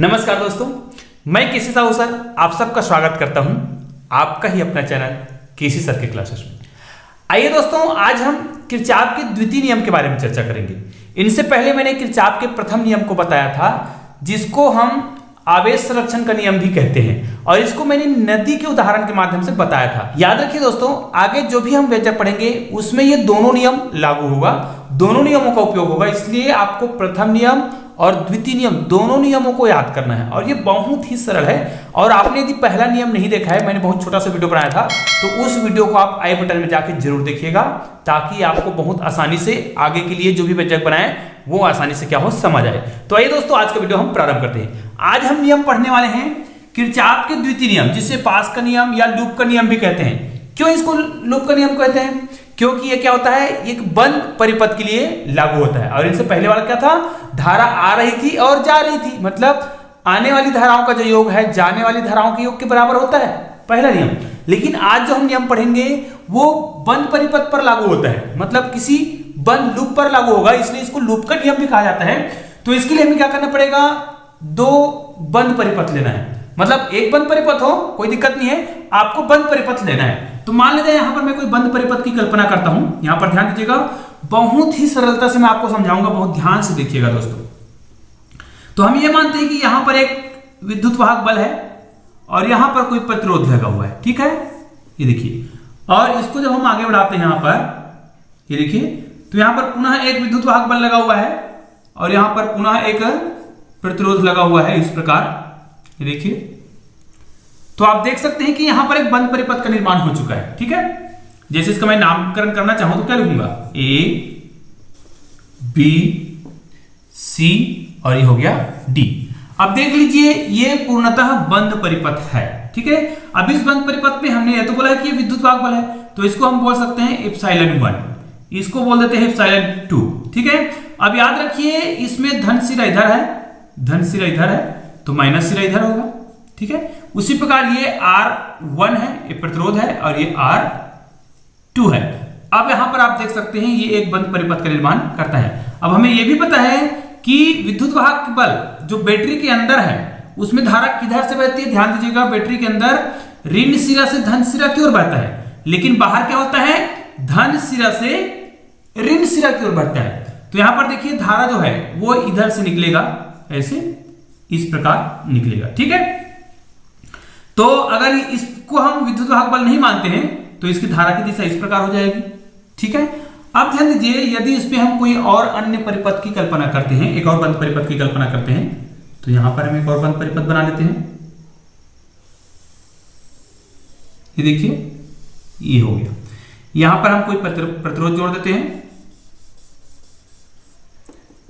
नमस्कार दोस्तों, मैं केसी साहू सर आप सबका स्वागत करता हूं आपका ही अपना चैनल केसी सर के क्लासेस में। आइए दोस्तों, आज हम किरचॉफ के द्वितीय नियम के बारे में चर्चा करेंगे। इनसे पहले मैंने किरचॉफ के प्रथम नियम को बताया था, जिसको हम आवेश संरक्षण का नियम भी कहते हैं, और इसको मैंने नदी के उदाहरण के माध्यम से बताया था। याद रखिए दोस्तों, आगे जो भी हम व्यंजक पढ़ेंगे उसमें ये दोनों नियम लागू होगा, दोनों नियमों का उपयोग होगा। इसलिए आपको प्रथम नियम और द्वितीय नियम दोनों नियमों को याद करना है, और ये बहुत ही सरल है। और आपने यदि पहला नियम नहीं देखा है, मैंने बहुत छोटा सा वीडियो बनाया था, तो उस वीडियो को आप आई बटन में जाके जरूर देखिएगा, ताकि आपको बहुत आसानी से आगे के लिए जो भी व्यंजक बनाए वो आसानी से क्या हो समझ आए। तो आइए दोस्तों, आज का वीडियो हम प्रारंभ करते हैं। आज हम नियम पढ़ने वाले हैं किरचॉफ के द्वितीय नियम, जिसे पास का नियम या लूप का नियम भी कहते हैं। क्यों इसको लूप का नियम कहते हैं? क्योंकि ये क्या होता है, एक बंद परिपथ के लिए लागू होता है। और इनसे पहले वाला क्या था, धारा आ रही थी और जा रही थी, मतलब आने वाली धाराओं का जो योग है जाने वाली धाराओं के योग के बराबर होता है, पहला नियम। लेकिन आज जो हम नियम पढ़ेंगे वो बंद परिपथ पर लागू होता है, मतलब किसी बंद लूप पर लागू होगा, इसलिए इसको लूप का नियम भी कहा जाता है। तो इसके लिए हमें क्या करना पड़ेगा, दो बंद परिपथ लेना है। मतलब एक बंद परिपथ हो कोई दिक्कत नहीं है, आपको बंद परिपथ लेना है। तो मान लीजिए यहां पर मैं कोई बंद परिपथ की कल्पना करता हूं। यहां पर ध्यान दीजिएगा, बहुत ही सरलता से मैं आपको समझाऊंगा, बहुत ध्यान से देखिएगा दोस्तों। तो हम ये मानते हैं कि यहां पर एक विद्युत वाहक बल है और यहां पर कोई प्रतिरोध लगा हुआ है, ठीक है, ये देखिए। और इसको जब हम आगे बढ़ाते हैं यहां पर, ये देखिए, तो यहां पर पुनः एक विद्युत वाहक बल लगा हुआ है और यहां पर पुनः एक प्रतिरोध लगा हुआ है, इस प्रकार, ये देखिए। तो आप देख सकते हैं कि यहां पर एक बंद परिपथ का निर्माण हो चुका है, ठीक है। जैसे इसका मैं नामकरण करना चाहूं तो क्या लिखूंगा, ए बी सी और ये हो गया डी। अब देख लीजिए, ये पूर्णतः बंद परिपथ है, ठीक है। अब इस बंद परिपथ में हमने ये तो बोला कि ये विद्युत वाहक बल है, तो इसको हम बोल सकते हैं एप्सिलॉन 1, इसको बोल देते हैं एप्सिलॉन 2, ठीक है। अब याद रखिए, इसमें धन सिरा इधर है, धन सिरा इधर है, तो माइनस सिरा इधर होगा, ठीक है। उसी प्रकार ये R1 है, ये प्रतिरोध है, और ये R2 है। अब यहां पर आप देख सकते हैं ये एक बंद परिपथ का निर्माण करता है। अब हमें यह भी पता है कि विद्युत वाहक बल जो बैटरी के अंदर है उसमें धारा किधर से बहती है। ध्यान दीजिएगा, बैटरी के अंदर ऋण सिरा से धन सिरा की ओर बहता है, लेकिन बाहर क्या होता है, धन सिरा से ऋण सिरा की ओर बढ़ता है। तो यहां पर देखिए, धारा जो है वो इधर से निकलेगा, ऐसे इस प्रकार निकलेगा, ठीक है। तो अगर इसको हम विद्युत वाहक बल नहीं मानते हैं तो इसकी धारा की दिशा इस प्रकार हो जाएगी, ठीक है। अब ध्यान दीजिए, यदि इस पे हम कोई और अन्य परिपथ की कल्पना करते हैं, एक और बंद परिपथ की कल्पना करते हैं, तो यहां पर हम एक और बंद परिपथ बना लेते हैं। ये देखिए, ये हो गया। यहां पर हम कोई प्रतिरोध जोड़ देते हैं,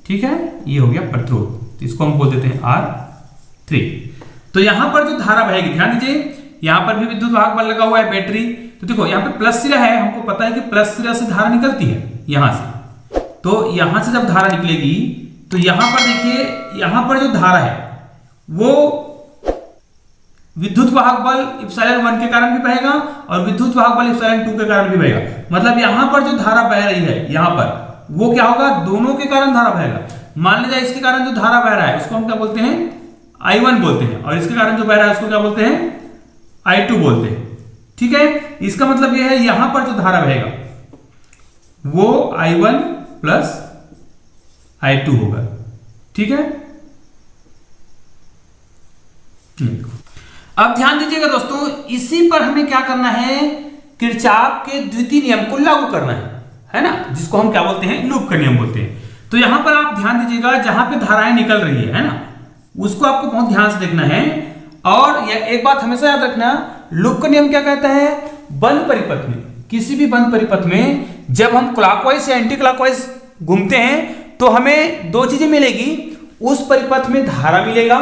ठीक है, ये हो गया प्रतिरोध, तो इसको हम बोल देते हैं R3। तो यहां पर जो धारा बहेगी, ध्यान दीजिए, यहां पर भी विद्युत वाहक बल लगा हुआ है, बैटरी। तो देखो यहां पे प्लस सिरा है, हमको पता है कि प्लस सिरा से धारा निकलती है यहां से। तो यहां से जब धारा निकलेगी तो यहां पर देखिए, यहां पर जो धारा है वो विद्युत वाहक बल एप्सिलॉन 1 के कारण भी बहेगा और विद्युत वाहक बल एप्सिलॉन 2 के कारण भी बहेगा। मतलब यहां पर जो धारा बह रही है यहां पर, वो क्या होगा, दोनों के कारण धारा बहेगा। मान लीजिए इसके कारण जो धारा बह रहा है उसको हम क्या बोलते हैं, I1 बोलते हैं, और इसके कारण जो बह रहा है उसको क्या बोलते हैं, I2 बोलते हैं, ठीक है। इसका मतलब यह है, यहां पर जो धारा बहेगा वो I1 प्लस I2 होगा, ठीक है। अब ध्यान दीजिएगा दोस्तों, इसी पर हमें क्या करना है, किरचॉफ के द्वितीय नियम को लागू करना है ना, जिसको हम क्या बोलते हैं, लूप का नियम बोलते हैं। तो यहां पर आप ध्यान दीजिएगा, जहां पे धाराएं निकल रही है ना, उसको आपको बहुत ध्यान से देखना है। और यह एक बात हमेशा याद रखना, लूप का नियम क्या कहता है, बंद परिपथ में, किसी भी बंद परिपथ में जब हम क्लॉकवाइज या एंटी क्लॉकवाइज घूमते हैं तो हमें दो चीजें मिलेगी, उस परिपथ में धारा मिलेगा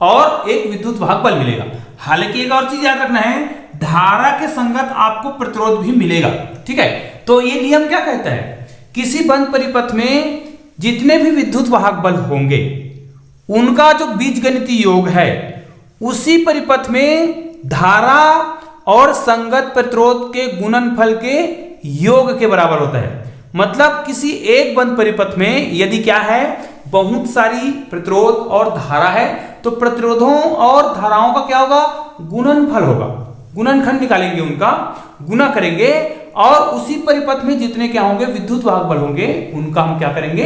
और एक विद्युत वाहक बल मिलेगा। हालांकि एक और चीज याद रखना है, धारा के संगत आपको प्रतिरोध भी मिलेगा, ठीक है। तो ये नियम क्या कहता है, किसी बंद परिपथ में जितने भी विद्युत वाहक बल होंगे उनका जो बीजगणितीय योग है उसी परिपथ में धारा और संगत प्रतिरोध के गुणनफल के योग के बराबर होता है। मतलब किसी एक बंद परिपथ में यदि क्या है, बहुत सारी प्रतिरोध और धारा है, तो प्रतिरोधों और धाराओं का क्या होगा, गुणनफल होगा। गुणनखंड निकालेंगे, उनका गुना करेंगे और उसी परिपथ में जितने क्या होंगे विद्युत वाहक बल होंगे उनका हम क्या करेंगे,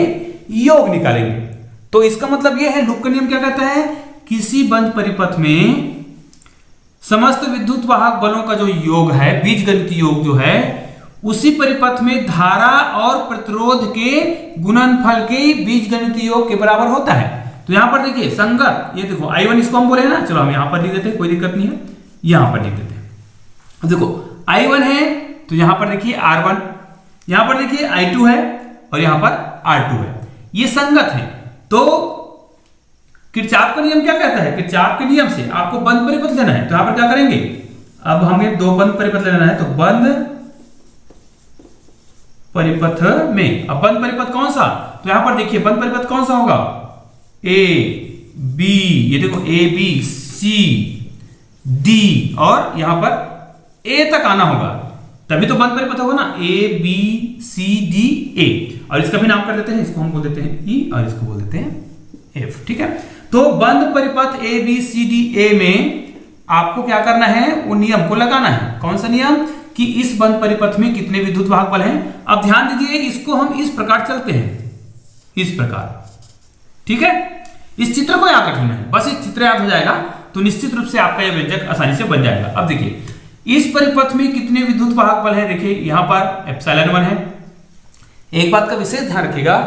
योग निकालेंगे। तो इसका मतलब यह है, लूप का नियम क्या कहता है, किसी बंद परिपथ में समस्त विद्युत वाहक बलों का जो योग है, बीजगणितीय योग जो है, उसी परिपथ में धारा और प्रतिरोध के गुणनफल के बीजगणितीय योग के बराबर होता है। तो यहां पर देखिए संगत, ये देखो I1 इसको हम बोले हैं ना, चलो हम यहां पर लिख देते हैं, कोई दिक्कत नहीं है, यहां पर लिख देते हैं। अब देखो I1 है तो यहां पर देखिए R1, यहां पर देखिए I2 है और यहां पर R2 है, ये संगत है। तो किरचॉफ का नियम क्या कहता है, किरचॉफ के नियम से आपको बंद परिपथ लेना है, तो यहां पर क्या करेंगे, अब हमें दो बंद परिपथ लेना है, तो बंद परिपथ में, अब बंद परिपथ कौन सा, तो यहां पर देखिए बंद परिपथ कौन सा होगा, ए बी, ये देखो ए बी सी डी और यहां पर ए तक आना होगा, तभी तो बंद परिपथ होगा ना, A B C D A. और इसका भी नाम कर देते हैं, इसको हम बोल देते हैं ई और इसको बोल देते हैं एफ, ठीक है। तो बंद परिपथ A B C D A में आपको क्या करना है, वो नियम को लगाना है। कौन सा नियम, कि इस बंद परिपथ में कितने विद्युत वाहक बल हैं। अब ध्यान दीजिए, इसको हम इस प्रकार चलते हैं, इस प्रकार, ठीक है। इस चित्र को याद रखना है, बस इस चित्र याद हो जाएगा तो निश्चित रूप से आपका यह व्यंजक आसानी से बन जाएगा। अब देखिए इस परिपथ में कितने विद्युत वाहक बल है, देखिए यहां पर एप्सिलॉन 1 है। एक बात का विशेष ध्यान रखिएगा,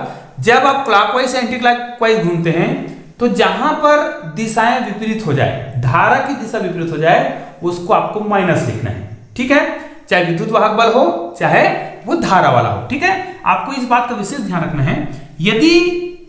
जब आप क्लॉकवाइज एंटी क्लॉकवाइज घूमते हैं तो जहां पर दिशाएं विपरीत हो जाए, धारा की दिशा विपरीत हो जाए, उसको आपको माइनस लिखना है, ठीक है। चाहे विद्युत वाहक बल हो चाहे वो धारा वाला हो, ठीक है। आपको इस बात का विशेष ध्यान रखना है, यदि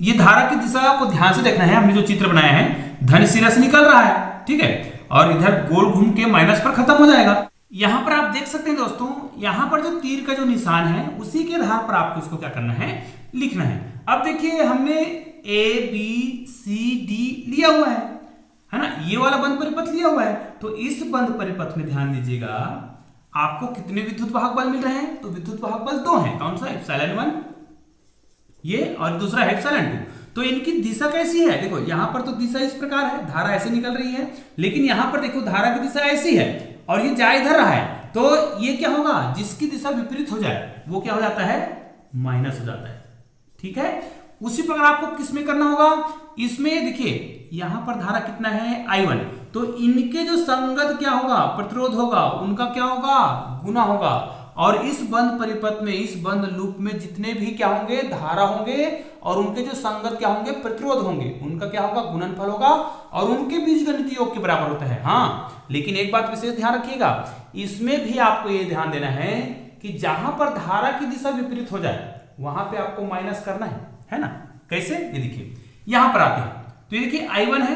ये धारा की दिशा को ध्यान से देखना है, हमने जो चित्र बनाया है धन सिरा से निकल रहा है, ठीक है, और इधर गोल घूम के माइनस पर खत्म हो जाएगा। यहां पर आप देख सकते हैं दोस्तों, यहां पर जो तीर का जो निशान है उसी के आधार पर आपको इसको क्या करना है, लिखना है। अब देखिए हमने ए बी सी डी लिया हुआ है ना, ये वाला बंद परिपथ लिया हुआ है। तो इस बंद परिपथ में ध्यान दीजिएगा, आपको कितने विद्युत वाहक बल मिल रहे हैं, तो विद्युत वाहक बल दो हैं। कौन सा, एप्सिलॉन 1 ये और दूसरा है एप्सिलॉन 2। तो इनकी दिशा कैसी है, देखो यहां पर तो दिशा इस प्रकार है, धारा ऐसे निकल रही है, लेकिन यहां पर देखो धारा की दिशा ऐसी है और ये जा इधर रहा है, तो ये क्या होगा, जिसकी दिशा विपरीत हो जाए वो क्या हो जाता है, माइनस हो जाता है, ठीक है। उसी प्रकार आपको किसमें करना होगा, इसमें देखिए यहां पर धारा कितना है, I1, तो इनके जो संगत क्या होगा, प्रतिरोध होगा, उनका क्या होगा, गुना होगा। और इस बंद परिपथ में, इस बंद लूप में जितने भी क्या होंगे, धारा होंगे और उनके जो संगत क्या होंगे, प्रतिरोध होंगे, उनका क्या होगा, गुणनफल होगा और उनके बीजगणितीय योग के बराबर होता है। हाँ, लेकिन एक बात विशेष ध्यान रखिएगा, इसमें भी आपको ये ध्यान देना है कि जहां पर धारा की दिशा विपरीत हो जाए वहां पे आपको माइनस करना है ना। कैसे, ये देखिए यहां पर आते हैं, तो ये देखिए I1 है,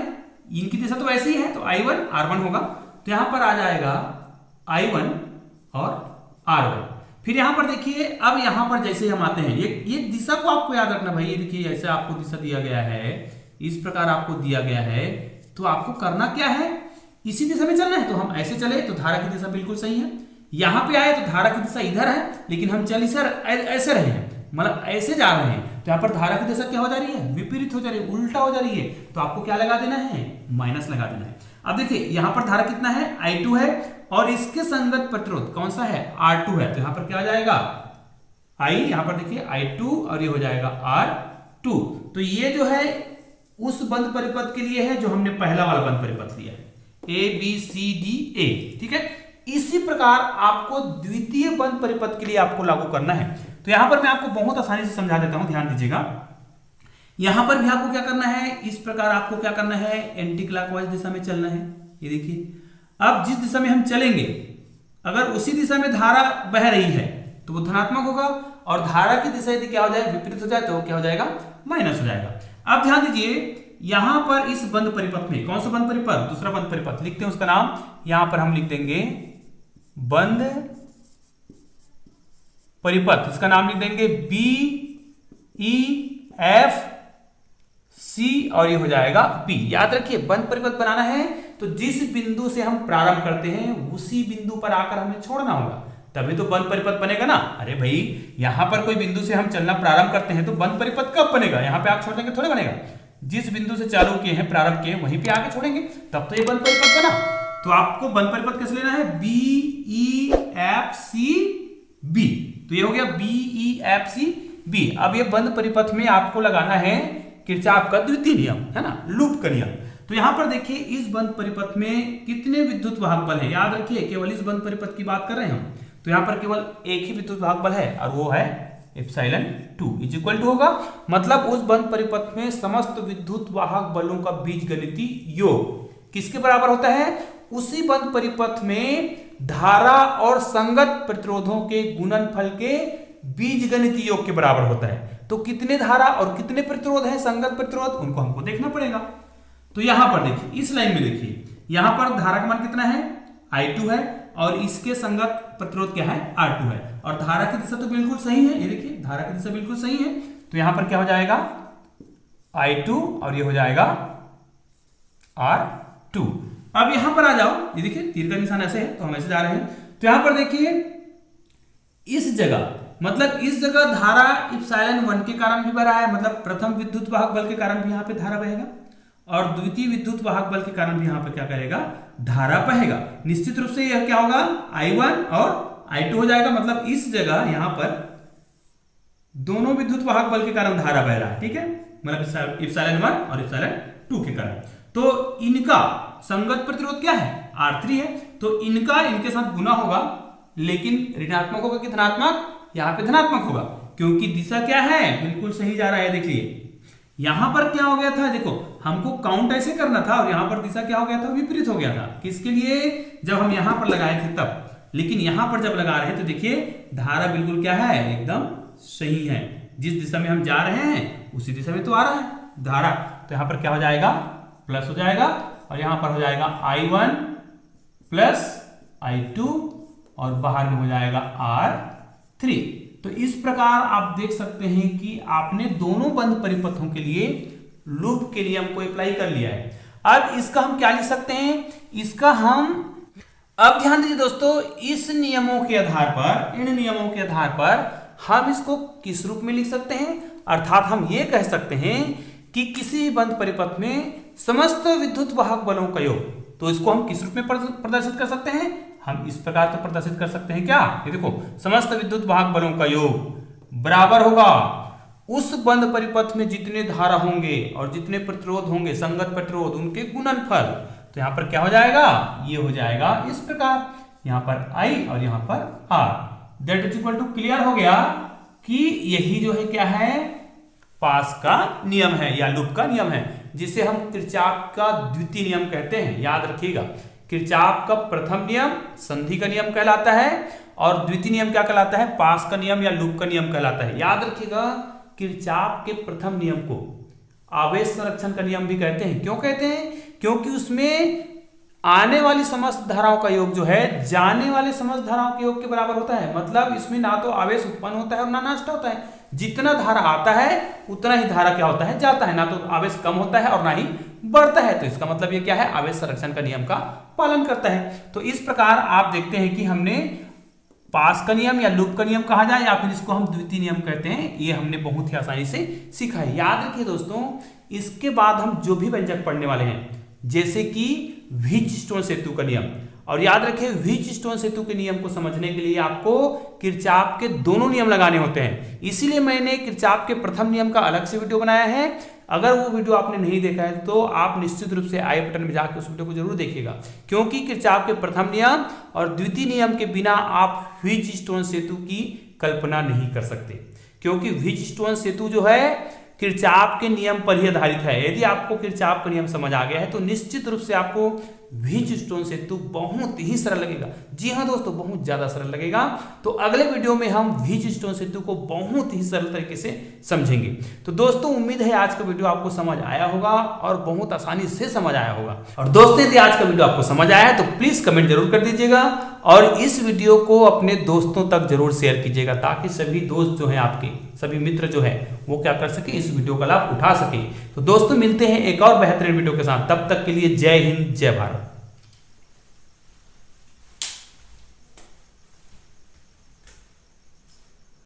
इनकी दिशा तो ऐसी ही है, तो I1 R1 होगा, तो यहां पर आ जाएगा I1 और R1। फिर यहां पर देखिए, अब यहां पर जैसे हम आते हैं, ये दिशा को आपको याद रखना भाई, ये देखिए ऐसे आपको दिशा दिया गया है, इस प्रकार आपको दिया गया है, तो आपको करना क्या है, इसी दिशा में चलना है। तो हम ऐसे चले तो धारा की दिशा बिल्कुल सही है, यहां पे आए तो धारा की दिशा इधर है, लेकिन हम चल ऐसे रहे हैं, मतलब ऐसे जा रहे हैं, तो यहां पर धारा की दिशा क्या हो जा रही है, विपरीत हो जा रही है, उल्टा हो जा रही है, तो आपको क्या लगा देना है, माइनस लगा देना है। अब देखिए यहां पर धारा कितना है, I2 है और इसके संगत प्रतिरोध कौन सा है, R2 है, तो यहां पर क्या आ जाएगा, I, यहां पर देखिए I2 और ये हो जाएगा R2। तो ये जो है उस बंद परिपथ के लिए है जो हमने पहला वाला बंद परिपथ लिया है, ABCDA, ठीक है। इसी प्रकार आपको द्वितीय बंद परिपथ के लिए आपको लागू करना है। तो यहां पर मैं आपको बहुत आसानी से समझा देता हूं, ध्यान दीजिएगा। यहां पर भी आपको क्या करना है, इस प्रकार आपको क्या करना है, एंटी क्लॉकवाइज दिशा में चलना है। ये देखिए, अब जिस दिशा में हम चलेंगे, अगर उसी दिशा में धारा बह रही है तो वो धनात्मक होगा, और धारा की दिशा यदि क्या हो जाए, विपरीत हो जाए, तो वो क्या हो जाएगा, माइनस हो जाएगा। अब ध्यान दीजिए, यहां पर इस बंद परिपथ में, कौन सा बंद परिपथ, दूसरा बंद परिपथ लिखते हैं, उसका नाम यहां पर हम लिख देंगे बंद परिपथ, इसका नाम लिख देंगे BEFC और ये हो जाएगा P। याद रखिए, बंद परिपथ बनाना है तो जिस बिंदु से हम प्रारंभ करते हैं उसी बिंदु पर आकर हमें छोड़ना होगा। तभी तो बंद परिपथ बनेगा ना। अरे भाई यहां पर कोई बिंदु से हम चलना प्रारंभ करते हैं तो बंद परिपथ कब बनेगा, यहां पे आग छोड़ देंगे थोड़े बनेगा। जिस बिंदु से चालू किए हैं, प्रारंभ किए, वहीं पे आगे छोड़ेंगे, तब तो ये बंद परिपथ बना। तो आपको बंद परिपथ कैसे लेना है, B E F C B. तो ये हो गया B E F C B. अब ये बंद परिपथ में आपको लगाना है किरचॉफ का द्वितीय नियम, है ना, लूप का नियम। तो यहां पर देखिए इस बंद परिपथ में कितने विद्युत वाहक बल है, याद रखिए केवल इस बंद परिपथ की बात कर रहे हैं हम। तो यहां पर केवल एक ही विद्युत वाहक बल है और वो है एप्सिलॉन 2 इज इक्वल टू होगा, मतलब उस बंद परिपथ में समस्त विद्युत वाहक बलों का बीजगणितीय योग किसके बराबर होता है, उसी बंद परिपथ में धारा और संगत प्रतिरोधों के गुणनफल के बीजगणितीय योग के बराबर होता है। तो कितने धारा और कितने प्रतिरोध है, संगत प्रतिरोध, उनको हमको देखना पड़ेगा। तो यहां पर देखिए इस लाइन में देखिए यहां पर धारा का मान कितना है, I2 है, और इसके संगत प्रतिरोध क्या है, R2 है, और धारा की दिशा तो बिल्कुल सही है, ये देखिए धारा की दिशा बिल्कुल सही है। तो यहां पर क्या हो जाएगा I2 और ये हो जाएगा R2। अब यहां पर आ जाओ, ये देखिए तीर का निशान ऐसे है तो हम ऐसे जा रहे हैं। तो यहां पर देखिए इस जगह, मतलब इस जगह धारा एप्सिलॉन 1 के कारण भी बह रहा है, मतलब प्रथम विद्युत वाहक बल के कारण भी यहां पे धारा बहेगा, और द्वितीय विद्युत वाहक बल के कारण भी यहां पर क्या करेगा, धारा बहेगा। निश्चित रूप से यह क्या होगा, I1 और I2 हो जाएगा, मतलब इस जगह यहां पर दोनों विद्युत वाहक बल के कारण धारा बह रहा है, ठीक है, मतलब एप्सिलॉन 1 और एप्सिलॉन 2 के कारण। तो इनका संगत प्रतिरोध क्या है, R3 है, तो इनका इनके साथ गुना होगा, लेकिन ऋणात्मक होगा कि धनात्मक, यहां पे धनात्मक होगा, क्योंकि दिशा क्या है, बिल्कुल सही जा रहा है। देखिए यहां पर क्या हो गया था, देखो हमको काउंट ऐसे करना था और यहां पर दिशा क्या हो गया था, विपरीत हो गया था। किसके लिए, जब हम यहां पर लगाए थे तब, लेकिन यहां पर जब लगा रहे हैं तो देखिए धारा बिल्कुल क्या है, एकदम सही है। जिस दिशा में हम जा रहे हैं उसी दिशा में तो आ रहा है धारा। तो यहां पर क्या हो जाएगा, प्लस हो जाएगा, और यहां पर हो जाएगा I1 प्लस I2 और बाहर में हो जाएगा R3। तो इस प्रकार आप देख सकते हैं कि आपने दोनों बंद परिपथों के लिए लूप के नियम को अप्लाई कर लिया है। अब इसका हम क्या लिख सकते हैं, इसका हम, अब ध्यान दीजिए दोस्तों, इस नियमों के आधार पर, इन नियमों के आधार पर हम इसको किस रूप में लिख सकते हैं, अर्थात हम ये कह सकते हैं कि किसी बंद परिपथ में समस्त विद्युत वाहक बलों का योग, तो इसको हम किस रूप में प्रदर्शित कर सकते हैं, हम इस प्रकार तो प्रदर्शित कर सकते हैं क्या, ये देखो समस्त विद्युत वाहक बलों का योग बराबर होगा उस बंद परिपथ में जितने धारा होंगे और जितने प्रतिरोध होंगे, संगत प्रतिरोध, उनके गुणनफल। तो यहां पर क्या हो जाएगा, ये हो जाएगा इस प्रकार, यहां पर I और यहां पर R, that is equal to, clear हो गया कि यही जो है क्या है, पास का नियम है या लूप का नियम है, जिसे हम किरचॉफ का द्वितीय नियम कहते हैं। याद रखिएगा किरचॉफ का प्रथम नियम संधि का नियम कहलाता है और द्वितीय नियम क्या कहलाता है, पास का नियम या लूप का नियम कहलाता है। याद रखिएगा किरचॉफ के प्रथम नियम को आवेश संरक्षण का नियम भी कहते हैं। क्यों कहते हैं, क्योंकि उसमें आने वाली समस्त धाराओं का योग जो है जाने वाले समस्त धाराओं के योग के बराबर होता है। मतलब इसमें ना तो आवेश उत्पन्न होता है और ना नष्ट होता है, जितना धारा आता है उतना ही धारा क्या होता है, जाता है, ना तो आवेश कम होता है और ना ही बढ़ता है। तो इसका मतलब ये क्या है, आवेश संरक्षण का नियम का पालन करता है। तो इस प्रकार आप देखते हैं कि हमने पास का नियम या लूप का नियम कहा जाए या फिर इसको हम द्वितीय नियम कहते हैं, ये हमने बहुत ही आसानी से सीखा है। याद रखिए दोस्तों, इसके बाद हम जो भी व्यंजक पढ़ने वाले हैं, जैसे कि व्हीटस्टोन सेतु का नियम, और याद रखें व्हीटस्टोन सेतु के नियम को समझने के लिए आपको किरचॉफ के दोनों नियम लगाने होते हैं। इसीलिए मैंने किरचॉफ के प्रथम नियम का अलग से वीडियो बनाया है। अगर वो वीडियो आपने नहीं देखा है तो आप निश्चित रूप से आई बटन में जाकर उस वीडियो को जरूर देखिएगा, क्योंकि किरचॉफ के प्रथम नियम और द्वितीय नियम के बिना आप व्हीटस्टोन सेतु की कल्पना नहीं कर सकते, क्योंकि व्हीटस्टोन सेतु जो है किरचॉफ के नियम पर ही आधारित है। यदि आपको किरचॉफ का नियम समझ आ गया है तो निश्चित रूप से आपको व्हीटस्टोन सेतु बहुत ही सरल लगेगा। जी हाँ दोस्तों, बहुत ज्यादा सरल लगेगा। तो अगले वीडियो में हम व्हीटस्टोन सेतु को बहुत ही सरल तरीके से समझेंगे। तो दोस्तों, उम्मीद है आज का वीडियो आपको समझ आया होगा और बहुत आसानी से समझ आया होगा। और दोस्तों, यदि आज का वीडियो आपको समझ आया है तो प्लीज कमेंट जरूर कर दीजिएगा और इस वीडियो को अपने दोस्तों तक जरूर शेयर कीजिएगा, ताकि सभी दोस्त जो है आपके, सभी मित्र जो है वो क्या कर सके, इस वीडियो का लाभ उठा सके। तो दोस्तों, मिलते हैं एक और बेहतरीन वीडियो के साथ। तब तक के लिए जय हिंद, जय भारत।